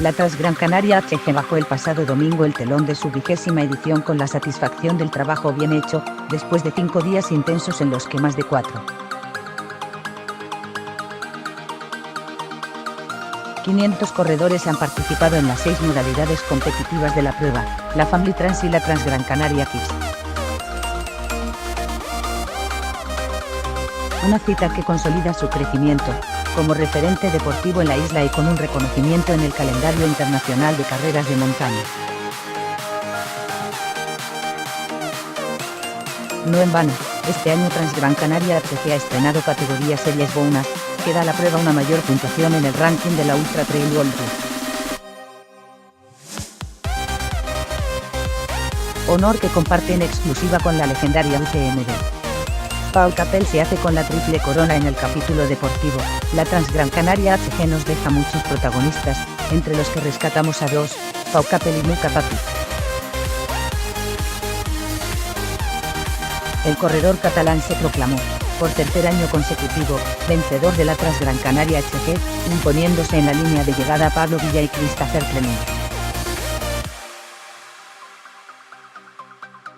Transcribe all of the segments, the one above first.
La Transgran Canaria HG bajó el pasado domingo el telón de su 20ª edición con la satisfacción del trabajo bien hecho, después de 5 días intensos en los que más de 500 corredores han participado en las 6 modalidades competitivas de la prueba, la Family Trans y la Transgran Canaria Kids. Una cita que consolida su crecimiento como referente deportivo en la isla y con un reconocimiento en el calendario internacional de carreras de montaña. No en vano, este año Transgran Canaria HG ha estrenado categoría Series Bonus, que da a la prueba una mayor puntuación en el ranking de la Ultra Trail World Tour. Honor que comparte en exclusiva con la legendaria UTMB. Pau Capel se hace con la triple corona en el capítulo deportivo. La Transgran Canaria HG nos deja muchos protagonistas, entre los que rescatamos a dos, Pau Capel y Luca Papi. El corredor catalán se proclamó, por tercer año consecutivo, vencedor de la Transgran Canaria HG, imponiéndose en la línea de llegada a Pablo Villa y Christopher Clement.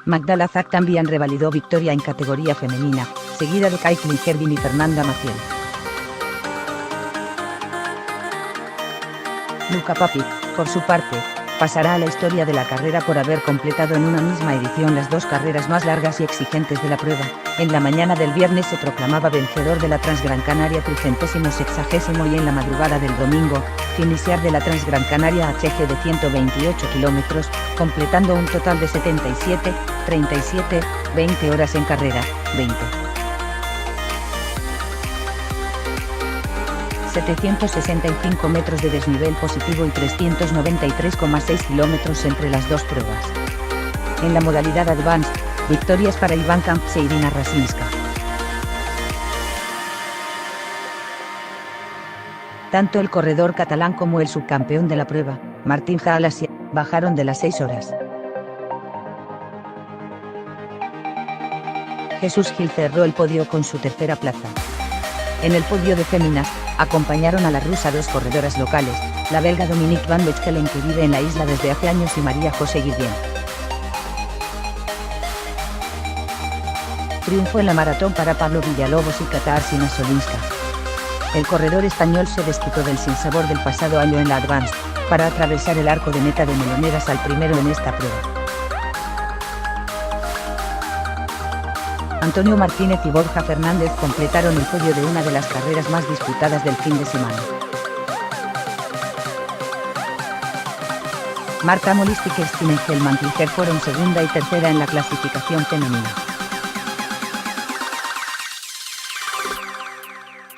Magdala Zak también revalidó victoria en categoría femenina, seguida de Caitlin Hervin y Fernanda Maciel. Luca Papi, por su parte, pasará a la historia de la carrera por haber completado en una misma edición las 2 carreras más largas y exigentes de la prueba. En la mañana del viernes se proclamaba vencedor de la Transgran Canaria 360 y en la madrugada del domingo, finishar de la Transgran Canaria HG de 128 kilómetros, completando un total de 77, 37, 20 horas en carrera, 765 metros de desnivel positivo y 393,6 kilómetros entre las 2 pruebas. En la modalidad Advanced, victorias para Iván Camps e Irina Rasinska. Tanto el corredor catalán como el subcampeón de la prueba, Martín Jalasia, bajaron de las 6 horas. Jesús Gil cerró el podio con su tercera plaza. En el podio de féminas, acompañaron a la rusa 2 corredoras locales, la belga Dominique Van Bechelen, que vive en la isla desde hace años, y María José Guillén. Triunfo en la maratón para Pablo Villalobos y Katarzyna Solinska. El corredor español se desquitó del sinsabor del pasado año en la Advanced, para atravesar el arco de meta de Meloneras al primero en esta prueba. Antonio Martínez y Borja Fernández completaron el podio de una de las carreras más disputadas del fin de semana. Marta Molist y Kerstin Engelmann-Tilger fueron segunda y tercera en la clasificación femenina.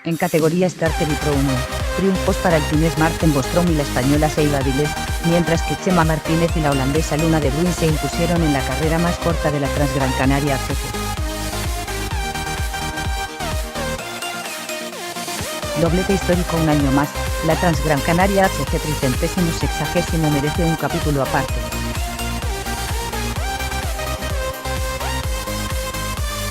En categoría Starter y Pro 1, triunfos para el finés Marten Bostrom y la española Seiba Viles, mientras que Chema Martínez y la holandesa Luna de Bruin se impusieron en la carrera más corta de la Transgran Canaria HG. Doblete histórico un año más, la Transgran Canaria HG 360 merece un capítulo aparte.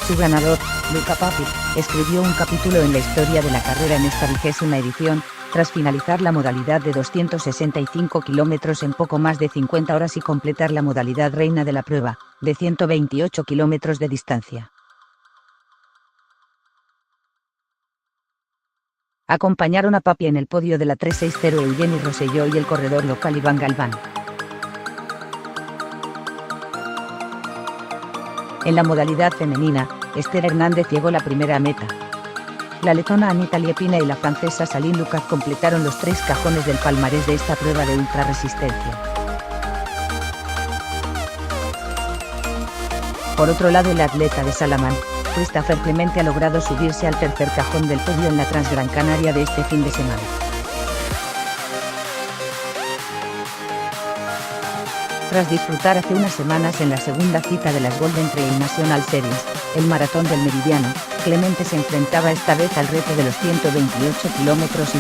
Su ganador, Luca Papi, escribió un capítulo en la historia de la carrera en esta 20ª edición, tras finalizar la modalidad de 265 kilómetros en poco más de 50 horas y completar la modalidad reina de la prueba, de 128 kilómetros de distancia. Acompañaron a Papi en el podio de la 360 Eugeni Rosselló y el corredor local Iván Galván. En la modalidad femenina, Esther Hernández llegó la primera a meta. La letona Anita Liepina y la francesa Saline Lucas completaron los 3 cajones del palmarés de esta prueba de ultrarresistencia. Por otro lado, el atleta de Salamanca, Christopher Clement, ha logrado subirse al tercer cajón del podio en la Transgran Canaria de este fin de semana. Tras disfrutar hace unas semanas en la segunda cita de las Golden Trail National Series, el maratón del Meridiano, Clemente se enfrentaba esta vez al reto de los 128 kilómetros y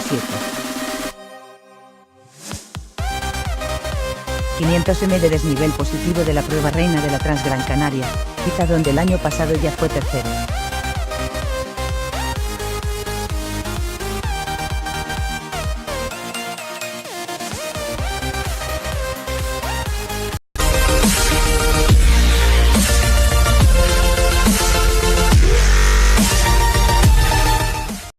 500 m de desnivel positivo de la prueba reina de la Transgran Canaria, cita donde el año pasado ya fue tercero.